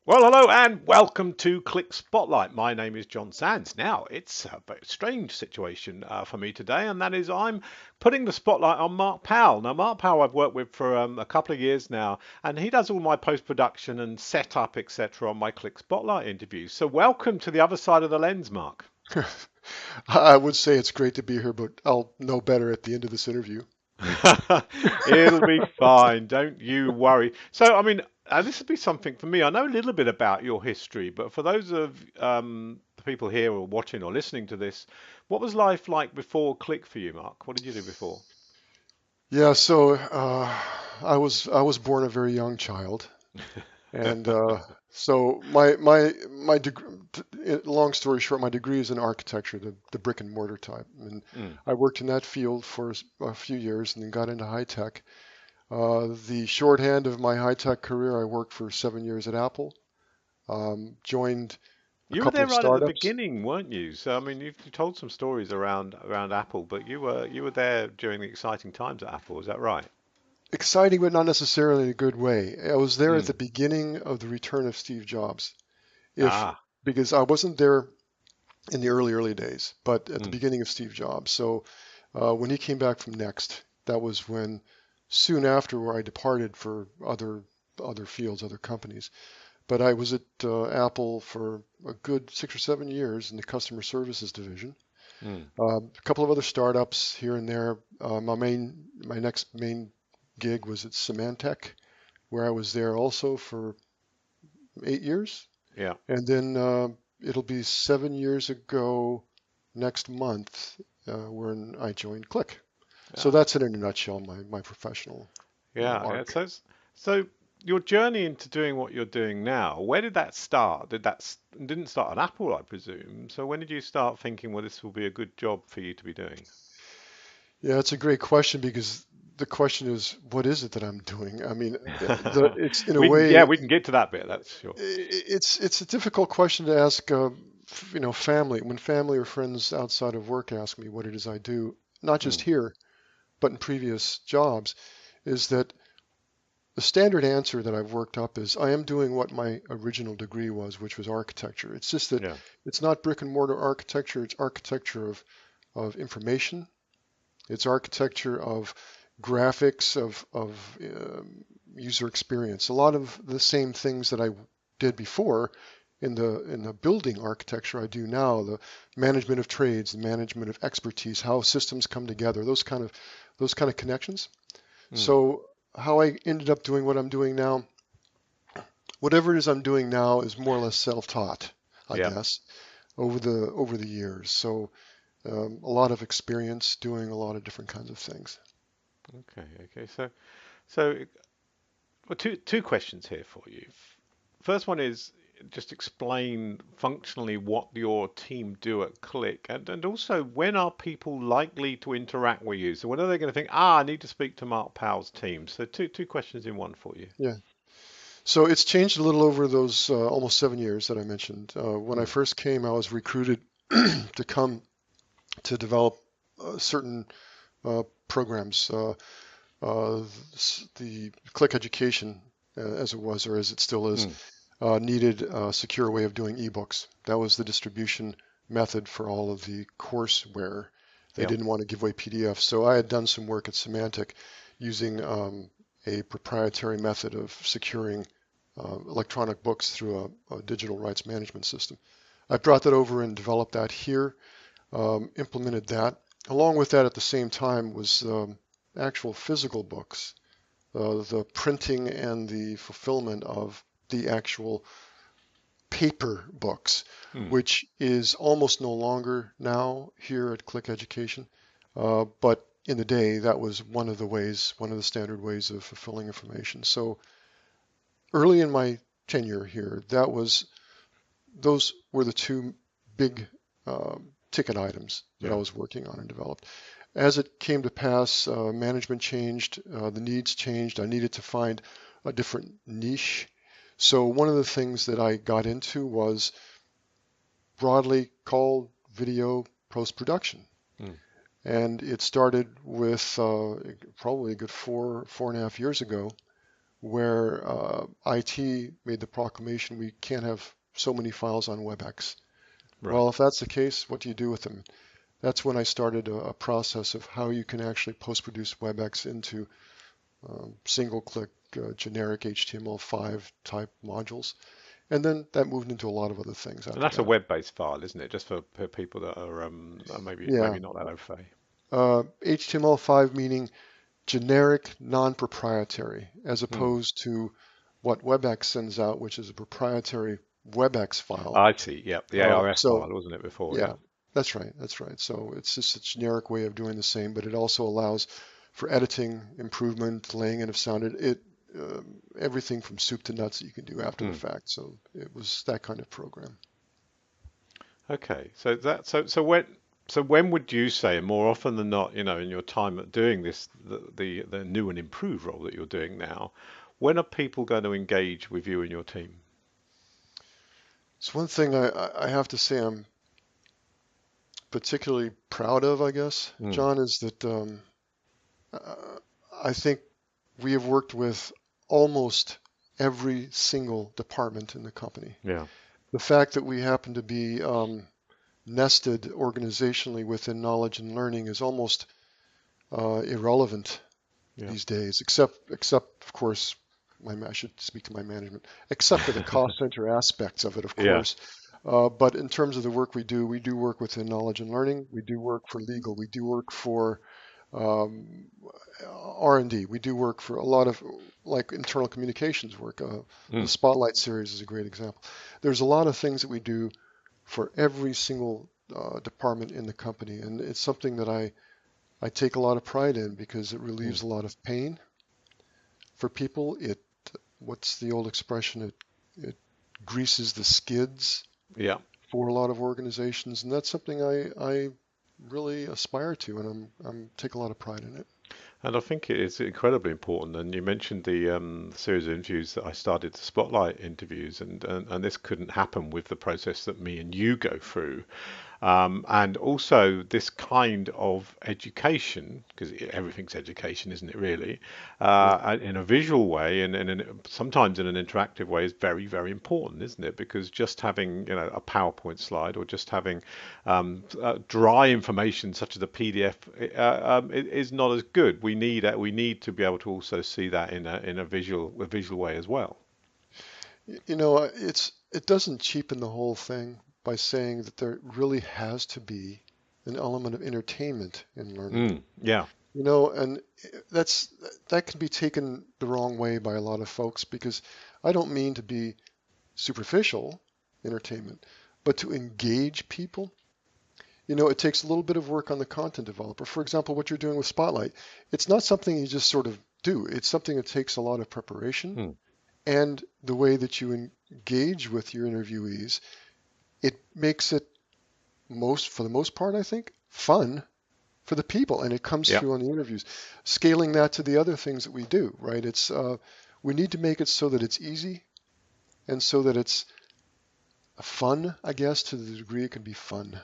Well, hello and welcome to Qlik Spotlight. My name is John Sands. Now, it's a very strange situation for me today, and that is I'm putting the spotlight on Mark Powell. Now, Mark Powell I've worked with for a couple of years now, and he does all my post-production and setup, etc., on my Qlik Spotlight interviews. So, welcome to the other side of the lens, Mark. I would say it's great to be here, but I'll know better at the end of this interview. It'll be fine. Don't you worry. So, I mean, this would be something for me. I know a little bit about your history, but for those of the people here or watching or listening to this, what was life like before Qlik for you, Mark? What did you do before? Yeah, so I was born a very young child, and so long story short, my degree is in architecture, the brick and mortar type, and Mm. I worked in that field for a few years, and then got into high tech. The shorthand of my high tech career, I worked for 7 years at Apple, joined a You were couple there of right at the startups. beginning, weren't you? So, I mean, you told some stories around Apple, but you were there during the exciting times at Apple. Is that right? Exciting, but not necessarily in a good way. I was there at Mm. the beginning of the return of Steve Jobs. If Ah. Because I wasn't there in the early days, but at the Mm. beginning of Steve Jobs. So when he came back from Next, that was when soon after where I departed for other fields, other companies. But I was at Apple for a good 6 or 7 years in the customer services division. Mm. A couple of other startups here and there. My next main gig was at Symantec, where I was there also for 8 years. Yeah. And then it'll be 7 years ago next month when I joined Qlik. So Ah. that's it in a nutshell, my professional Yeah. arc. So your journey into doing what you're doing now, where did that start? Didn't start at Apple, I presume. So when did you start thinking, well, this will be a good job for you to be doing? Yeah, it's a great question because the question is, what is it that I'm doing? I mean, it's in a Yeah, way, we can get to that bit, that's sure. it's a difficult question to ask, family. When family or friends outside of work ask me what it is I do, not just Mm. here, but in previous jobs, is that the standard answer that I've worked up is I am doing what my original degree was, which was architecture. It's just that Yeah. it's not brick and mortar architecture, it's architecture of information, it's architecture of graphics, of user experience. A lot of the same things that I did before in the building architecture I do now, the management of trades, the management of expertise, how systems come together, those kind of connections. Mm. So how I ended up doing what I'm doing now, whatever it is I'm doing now is more or less self-taught, I Yeah. guess, over the years. So a lot of experience doing a lot of different kinds of things. Okay. Okay. So well, two questions here for you. First one is just explain functionally what your team do at Qlik, and also when are people likely to interact with you? So when are they going to think, I need to speak to Mark Powell's team? So two questions in one for you. Yeah. So it's changed a little over those almost 7 years that I mentioned. When I Mm. first came, I was recruited to come to develop certain programs. Uh, the Click Education, as it was or as it still is, Mm. needed a secure way of doing ebooks. That was the distribution method for all of the courseware. They Yeah. didn't want to give away PDFs. So I had done some work at Symantec using a proprietary method of securing electronic books through a digital rights management system. I brought that over and developed that here, implemented that. Along with that, at the same time, was actual physical books, the printing and the fulfillment of the actual paper books, Mm. which is almost no longer now here at Qlik Education. But in the day, that was one of the standard ways of fulfilling information. So early in my tenure here, those were the two big ticket items that I Yeah. was working on and developed. As it came to pass, management changed, the needs changed. I needed to find a different niche. So one of the things that I got into was broadly called video post-production. Mm. And it started with probably a good 4.5 years ago where IT made the proclamation we can't have so many files on WebEx. Right. Well, if that's the case, what do you do with them? That's when I started a process of how you can actually post-produce WebEx into single-click generic HTML5 type modules. And then that moved into a lot of other things And after that's a that. web-based file, isn't it? Just for people that are Yeah, maybe not that au fait. HTML5 meaning generic, non-proprietary, as Hmm. opposed to what WebEx sends out, which is a proprietary WebEx file. I see. Yep, the ARS So file, wasn't it before? Yeah. yeah, that's right. That's right. So it's just a generic way of doing the same, but it also allows for editing, improvement, laying in of sound. Everything from soup to nuts that you can do after the Hmm. fact. So it was that kind of program. Okay. So when would you say, more often than not, in your time at doing this, the new and improved role that you're doing now, when are people going to engage with you and your team? So one thing I have to say I'm particularly proud of, I guess, Hmm. John, is that uh, I think we have worked with almost every single department in the company. Yeah. The fact that we happen to be nested organizationally within knowledge and learning is almost irrelevant Yeah. these days, except of course, I should speak to my management, except for the cost center aspects of it, of Yeah. course. But in terms of the work we do work within knowledge and learning. We do work for legal. We do work for um, R&D. We do work for a lot of like internal communications work. The Hmm. Spotlight series is a great example. There's a lot of things that we do for every single department in the company, and it's something that I take a lot of pride in because it Hmm. relieves a lot of pain for people. What's the old expression? It greases the skids Yeah. for a lot of organizations, and that's something I really aspire to, and I'm take a lot of pride in it. And I think it is incredibly important. And you mentioned the series of interviews that I started, the spotlight interviews, and this couldn't happen with the process that me and you go through. And also this kind of education, because everything's education, isn't it really? Yeah. In a visual way and sometimes in an interactive way is very, very important, isn't it? Because just having, a PowerPoint slide or just having dry information such as a PDF is not as good. We need to be able to also see that in a visual way as well. It doesn't cheapen the whole thing by saying that there really has to be an element of entertainment in learning. Yeah. And that's that can be taken the wrong way by a lot of folks because I don't mean to be superficial entertainment, but to engage people. It takes a little bit of work on the content developer. For example, what you're doing with Spotlight, it's not something you just sort of do. It's something that takes a lot of preparation Hmm. and the way that you engage with your interviewees, it makes it for the most part, I think, fun for the people, and it comes Yeah. through on the interviews. Scaling that to the other things that we do, right? We need to make it so that it's easy and so that it's fun, I guess, to the degree it can be fun.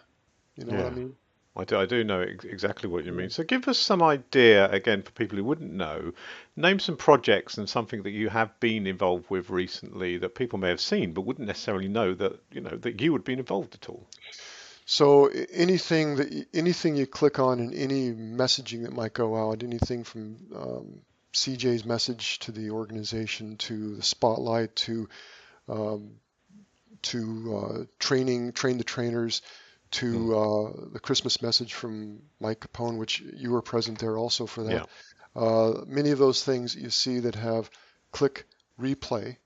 You know what I Yeah. mean? I do know exactly what you Yeah. mean. So give us some idea, again, for people who wouldn't know, name some projects and something that you have been involved with recently that people may have seen but wouldn't necessarily know that you would be involved at all. So anything you click on in any messaging that might go out, anything from CJ's message to the organization to the spotlight um, train the trainers Hmm. to the Christmas message from Mike Capone, which you were present there also for that. Yeah. Many of those things you see that have Qlik Replay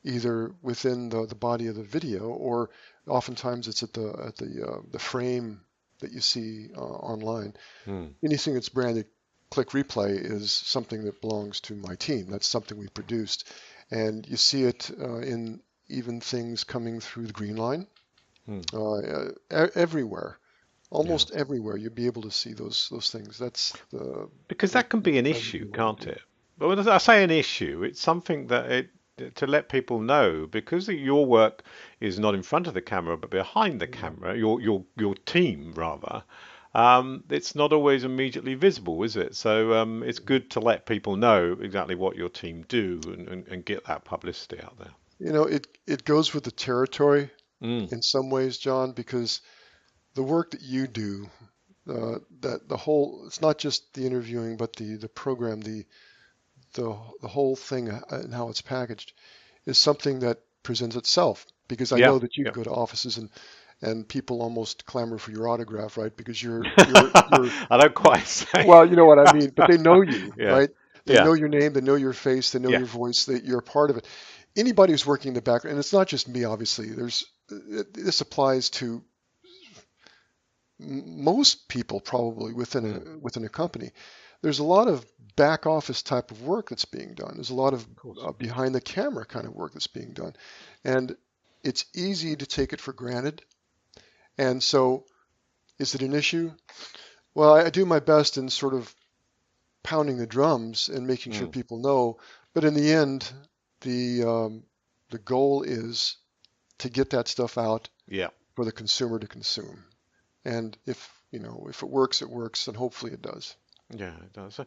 either within the body of the video or oftentimes it's at the frame that you see online. Hmm. Anything that's branded Qlik Replay is something that belongs to my team. That's something we produced, and you see it in even things coming through the green line Hmm. everywhere. Yeah. Almost everywhere you'll be able to see those things. That's Because the that can be an exciting issue, thing what we can't do. it? But when I say an issue, it's something that to let people know because your work is not in front of the camera but behind the Yeah. camera, your team rather. it's not always immediately visible, is it? So it's good to let people know exactly what your team do and get that publicity out there. It goes with the territory Mm. in some ways, John, because the work that you do, that the whole, it's not just the interviewing, but the program, the whole thing and how it's packaged is something that presents itself. Because I Yeah, know that you yeah. go to offices and people almost clamor for your autograph, right? Because you're I don't quite say. well, you know what I mean, but they know you, Yeah, right? They yeah, know your name, they know your face, they know yeah. your voice, that you're a part of it. Anybody who's working in the background, and it's not just me, obviously. This applies to most people probably Mm. within a company. There's a lot of back office type of work that's being done. There's a lot of Of course. behind the camera kind of work that's being done, and it's easy to take it for granted. And so, is it an issue? Well, I do my best in sort of pounding the drums and making sure Mm. people know. But in the end, the um, the goal is to get that stuff out Yeah. for the consumer to consume. And if it works, it works, and hopefully it does. Yeah, it does. So,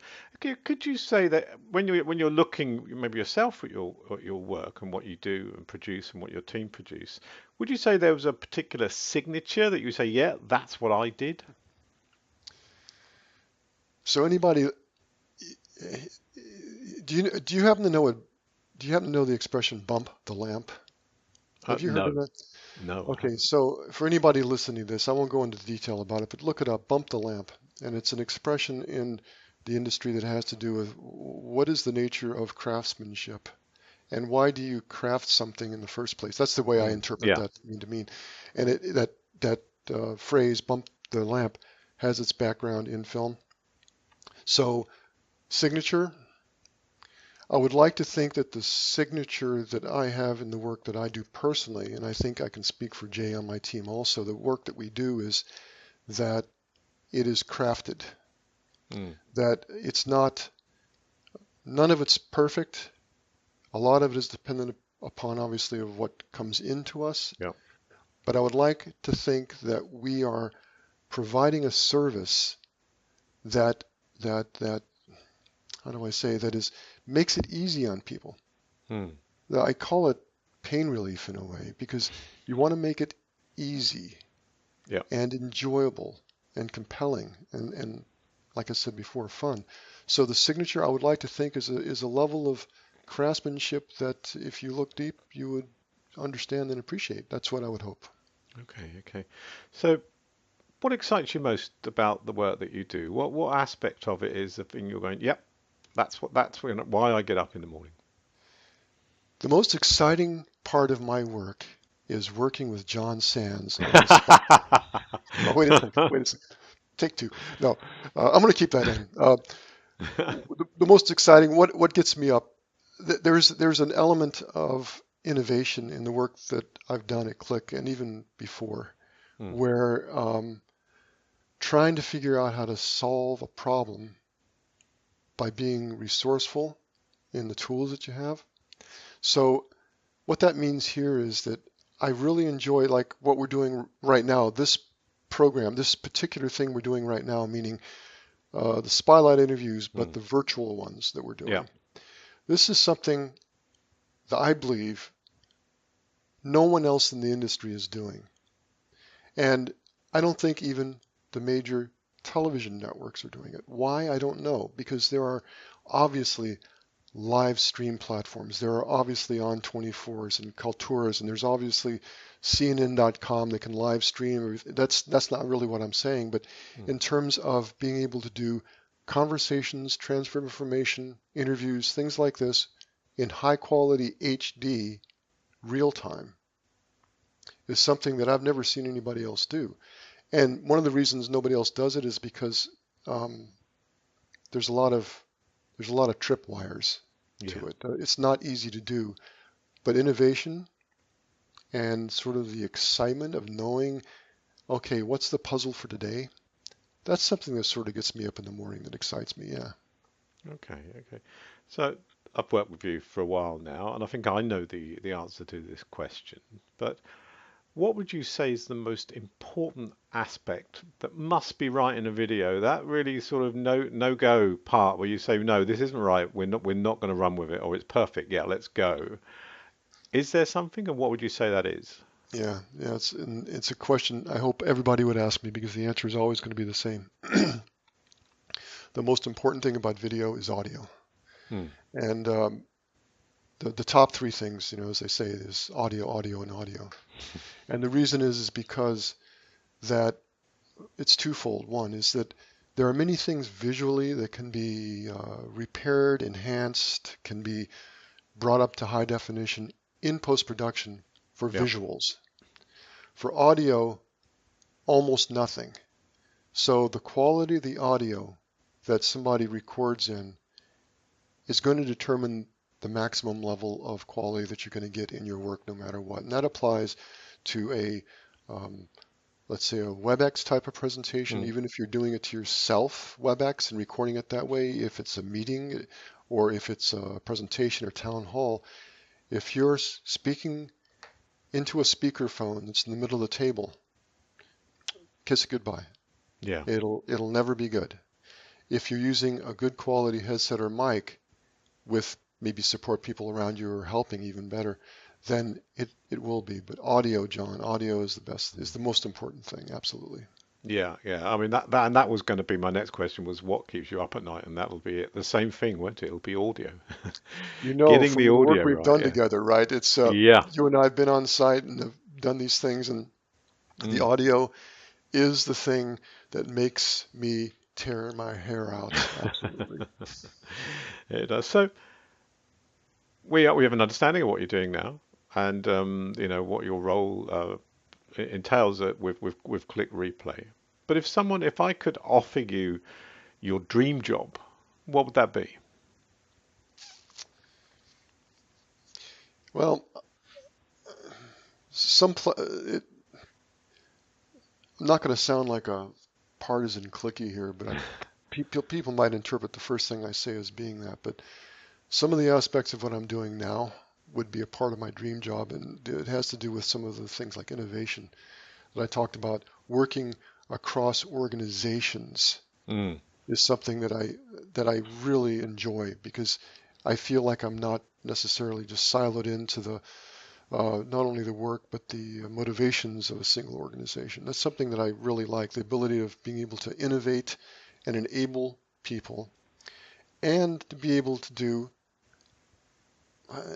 could you say that when you're looking maybe yourself at your work and what you do and produce and what your team produce, would you say there was a particular signature that you say, yeah, that's what I did? So anybody, do you happen to know what do you happen to know the expression "bump the lamp"? Have you heard of No, that? no, I Okay, haven't. so for anybody listening to this, I won't go into detail about it, but look it up, "bump the lamp," and it's an expression in the industry that has to do with what is the nature of craftsmanship. And why do you craft something in the first place? That's the way I Mm. interpret Yeah. that to mean. And that phrase "bump the lamp" has its background in film. So signature, I would like to think that the signature that I have in the work that I do personally, and I think I can speak for Jay on my team also, the work that we do is that it is crafted, Mm. that it's not, none of it's perfect. A lot of it is dependent upon obviously of what comes into us. Yeah. But I would like to think that we are providing a service that that how do I say that is makes it easy on people. Mm. I call it pain relief in a way because you want to make it easy Yeah. and enjoyable and compelling and like I said before, fun. So the signature I would like to think is a level of craftsmanship that if you look deep, you would understand and appreciate. That's what I would hope. Okay. Okay. So, what excites you most about the work that you do? What aspect of it is the thing you're going, yep, why I get up in the morning. The most exciting part of my work is working with John Sands on the spot. Oh, wait a second. Wait a second. Take two. No, I'm going to keep that in. The most exciting, what gets me up, there's an element of innovation in the work that I've done at Qlik and even before, Mm. where trying to figure out how to solve a problem by being resourceful in the tools that you have. So what that means here is that I really enjoy like what we're doing right now, this program, this particular thing we're doing right now, meaning the spotlight interviews, but Mm. the virtual ones that we're Yeah. doing. This is something that I believe no one else in the industry is doing. And I don't think even the major television networks are doing it. Why? I don't know. Because there are obviously live stream platforms. There are obviously On24s and Kalturas, and there's obviously CNN.com that can live stream. That's not really what I'm saying, but Mm. in terms of being able to do conversations, transfer of information, interviews, things like this in high quality HD real time is something that I've never seen anybody else do. And one of the reasons nobody else does it is because um, there's a lot of tripwires Yeah. to it. It's not easy to do, but innovation and sort of the excitement of knowing, okay, what's the puzzle for today? That's something that sort of gets me up in the morning, that excites me. Yeah. Okay. Okay. So I've worked with you for a while now, and I think I know the answer to this question. But What would you say is the most important aspect that must be right in a video? That really sort of no go part where you say, no, this isn't right. We're not going to run with it, or it's perfect. Yeah, let's go. Is there something, and what would you say that is? Yeah, it's a question I hope everybody would ask me because the answer is always going to be the same. The most important thing about video is audio. Hmm. And the top three things, as they say, is audio, audio, and audio. And the reason is because that it's twofold. One is that there are many things visually that can be repaired, enhanced, can be brought up to high definition in post-production for Yeah. visuals. For audio, almost nothing. So the quality of the audio that somebody records in is going to determine the maximum level of quality that you're going to get in your work no matter what. And that applies to let's say a WebEx type of presentation, Hmm. even if you're doing it to yourself, WebEx, and recording it that way, if it's a meeting or if it's a presentation or town hall, if you're speaking into a speakerphone that's in the middle of the table, kiss it goodbye. Yeah. It'll never be good. If you're using a good quality headset or mic with maybe support people around you or helping even better, then it will be. But audio, John, audio is the best, is the most important thing, absolutely. Yeah, yeah. I mean that was going to be my next question was what keeps you up at night, and that'll be it. The same thing, won't it? It'll be audio. Getting From the the work audio we've right. done Yeah. together, right? It's Yeah. you and I have been on site and have done these things, and the Mm. audio is the thing that makes me tear my hair out. Absolutely. It does. So we have an understanding of what you're doing now, and what your role entails with Qlik Replay. But if I could offer you your dream job, what would that be? Well, I'm not going to sound like a partisan clicky here, but people might interpret the first thing I say as being that. But some of the aspects of what I'm doing now would be a part of my dream job, and it has to do with some of the things like innovation that I talked about. Working across organizations Mm. is something that I really enjoy because I feel like I'm not necessarily just siloed into the not only the work but the motivations of a single organization. That's something that I really like, the ability of being able to innovate and enable people and to be able to do,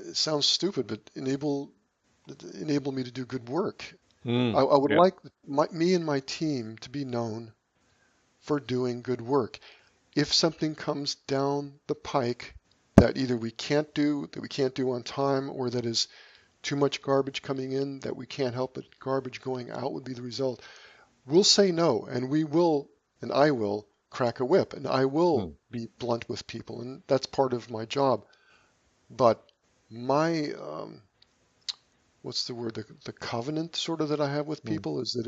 it sounds stupid, but enable me to do good work. Mm. I would Yeah. like me and my team to be known for doing good work. If something comes down the pike that either we can't do, that we can't do on time, or that is too much garbage coming in that we can't help but garbage going out would be the result, we'll say no, and I will crack a whip, and I will Mm. be blunt with people, and that's part of my job. But my, what's the word, the covenant sort of that I have with Mm. people is that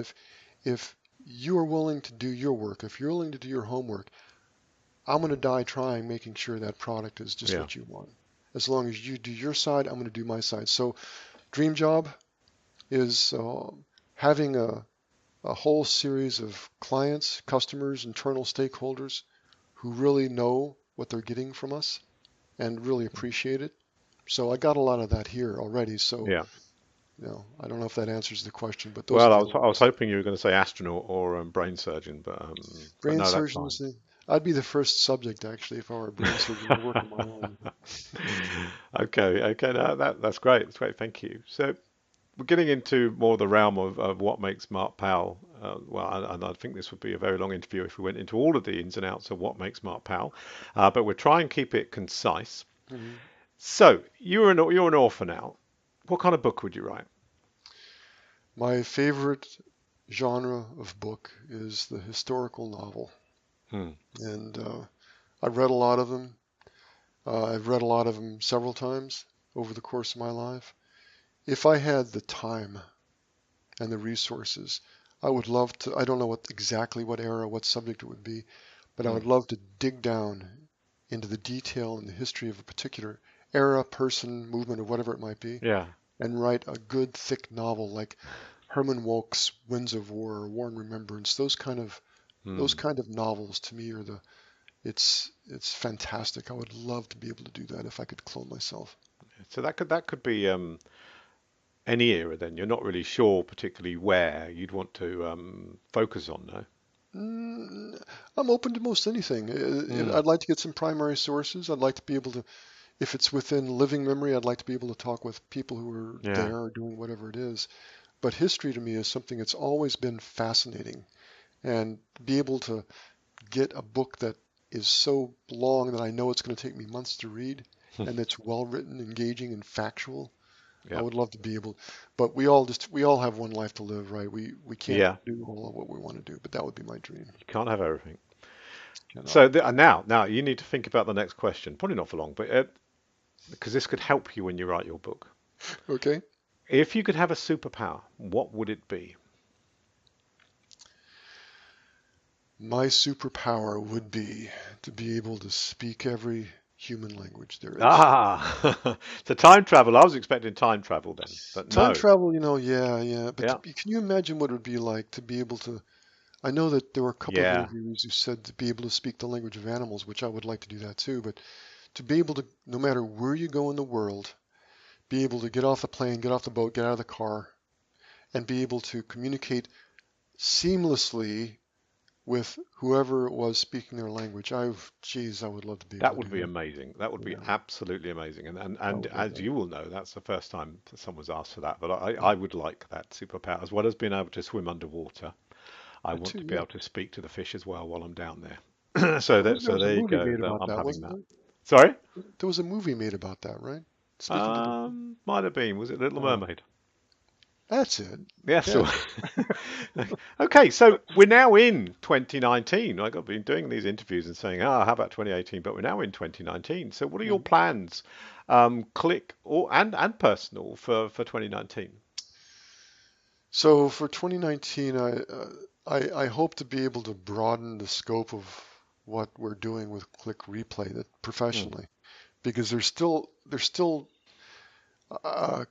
if you are willing to do your work, if you're willing to do your homework, I'm going to die trying, making sure that product is just Yeah. what you want. As long as you do your side, I'm going to do my side. So, dream job is having a whole series of clients, customers, internal stakeholders who really know what they're getting from us and really appreciate it. So I got a lot of that here already. So, Yeah. I don't know if that answers the question, but those are Well, the I was elements. hoping you were going to say astronaut or brain surgeon, but Brain no, that's fine. surgeons, I'd be the first subject actually if I were a brain surgeon. I work on my own. Okay, okay, no, that's great. That's great. Thank you. So we're getting into more of the realm of what makes Mark Powell. And I think this would be a very long interview if we went into all of the ins and outs of what makes Mark Powell. But we'll try and keep it concise. Mhm. So you're an author now. What kind of book would you write? My favorite genre of book is the historical novel, Hmm. and I've read a lot of them. I've read a lot of them several times over the course of my life. If I had the time and the resources, I would love to. I don't know exactly what era, what subject it would be, but I Hmm. would love to dig down into the detail and the history of a particular era, person, movement, or whatever it might be, Yeah. and write a good thick novel, like Herman Wouk's Winds of War or War and Remembrance. Those kind of novels to me are it's fantastic. I would love to be able to do that if I could clone myself. So that could be any era then. You're not really sure particularly where you'd want to focus on, no? I'm open to most anything. Mm. I'd like to get some primary sources. I'd like to be able to, if it's within living memory, I'd like to be able to talk with people who are Yeah. there or doing whatever it is. But history to me is something that's always been fascinating. And be able to get a book that is so long that I know it's going to take me months to read and that's well written, engaging, and factual. I Yeah. would love to be able, but we all have one life to live, right? We can't Yeah. do all of what we want to do, but that would be my dream. You can't have everything. Cannot. So now you need to think about the next question. Probably not for long, but because this could help you when you write your book. Okay. If you could have a superpower, what would it be? My superpower would be to be able to speak every human language there is. Ah, so time travel. I was expecting time travel then, but Time no. travel, yeah. But Yeah. can you imagine what it would be like to be able to? I know that there were a couple of Yeah. interviewees who said to be able to speak the language of animals, which I would like to do that too. But to be able to, no matter where you go in the world, be able to get off the plane, get off the boat, get out of the car, and be able to communicate seamlessly with whoever it was speaking their language. Geez, I would love to be able That to would do be that. amazing. That would be Yeah, absolutely amazing. And I and would love as that. you will know, that's the first time that someone's asked for that. But Yeah, I would like that superpower as well as being able to swim underwater. I that want too. to be Yeah. able to speak to the fish as well while I'm down there. So There so was a there you movie go. made about I'm that, having wasn't that. there? Sorry? There was a movie made about that, right? Speaking to the. Might have been. Was it Little Uh, Mermaid? that's it. Yeah, Yeah. so okay, so we're now in 2019. I've been doing these interviews and saying, how about 2018? But we're now in 2019. So what are your Mhm. plans, Qlik or and personal for 2019? So for 2019, I hope to be able to broaden the scope of what we're doing with Qlik Replay that Mm, professionally, because there's still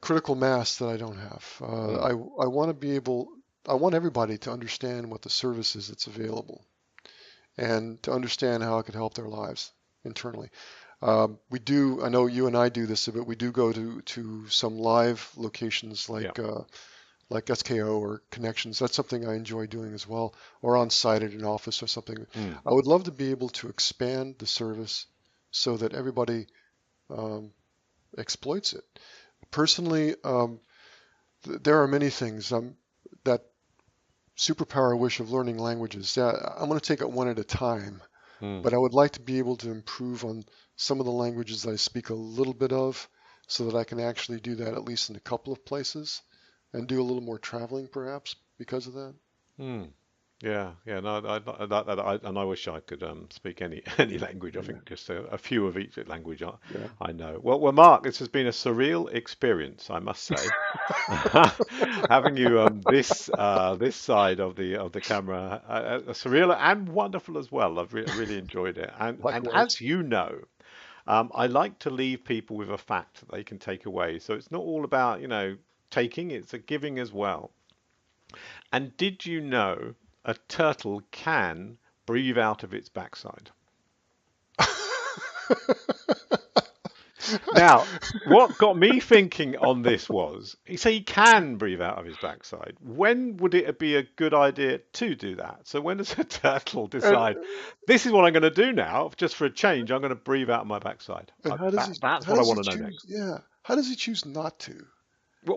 critical mass that I don't have. mm, I want to be able, I want everybody to understand what the service is that's available and to understand how it could help their lives internally. We do, I know you and I do this, but we do go to some live locations yeah. like SKO or Connections. That's something I enjoy doing as well, or on site at an office or something. Mm, I would love to be able to expand the service so that everybody um, exploits it. Personally, there are many things that superpower wish of learning languages. I'm going to take it one at a time, mm. but I would like to be able to improve on some of the languages that I speak a little bit of so that I can actually do that at least in a couple of places and do a little more traveling perhaps because of that. Mm. Yeah, yeah, no, and I wish I could speak any any language. I Yeah, think just a few of each language yeah. I know. Well, Mark, this has been a surreal experience, I must say. Having you on this side of the camera, surreal and wonderful as well. Really enjoyed it. And Likewise. as you know, I like to leave people with a fact that they can take away. So it's not all about taking; it's a giving as well. And did you know a turtle can breathe out of its backside? Now, what got me thinking on this was he said he can breathe out of his backside. When would it be a good idea to do that? So when does a turtle And, decide this is what I'm going to do now, just for a change? I'm going to breathe out of my backside. and how does he That's how what I does he want to know choose? next. Yeah, how does he choose not to?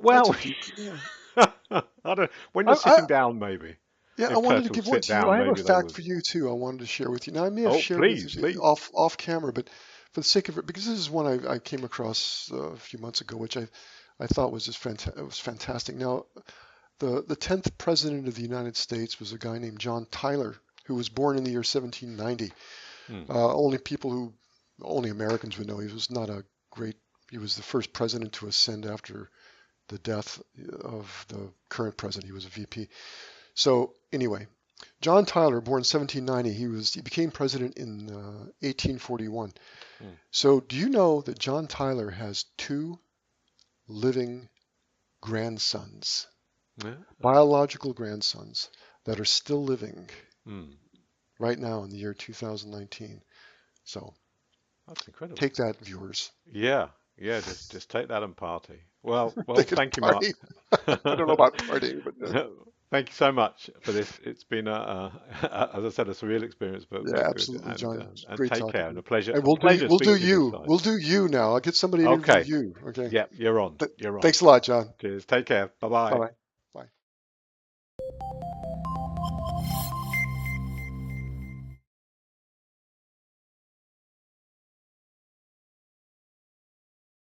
That's Well, a deep. Yeah. I don't. When you're I sitting down, maybe Yeah, I if wanted to turtles give one sit to you. down, I have a maybe they fact would. for you too. I wanted to share with you. Now I may have Oh, shared with please, you please. off camera, but for the sake of it, because this is one I came across a few months ago, which I thought was just it was fantastic. Now the 10th president of the United States was a guy named John Tyler, who was born in the year 1790. Hmm. Only Americans would know he was not a great. He was the first president to ascend after the death of the current president. He was a VP. So anyway, John Tyler, born 1790, he became president in 1841. Hmm. So do you know that John Tyler has two living grandsons? Yeah. biological grandsons that are still living Mm. right now in the year 2019. So That's incredible. take that, viewers. Yeah. Yeah. Just take that and party. Well. They Well. could Thank you, Mark. party. I don't know about partying, but Thank you so much for this. It's been as I said, a surreal experience, yeah, but good. absolutely, John. And Great take talking care, to and you. a pleasure. And A pleasure we'll do speaking to you this you. side. We'll do you now. I'll get somebody to interview Okay. you. Okay. Yep. You're on. Th You're on. Thanks a lot, John. Cheers. Take care. Bye Bye bye. bye.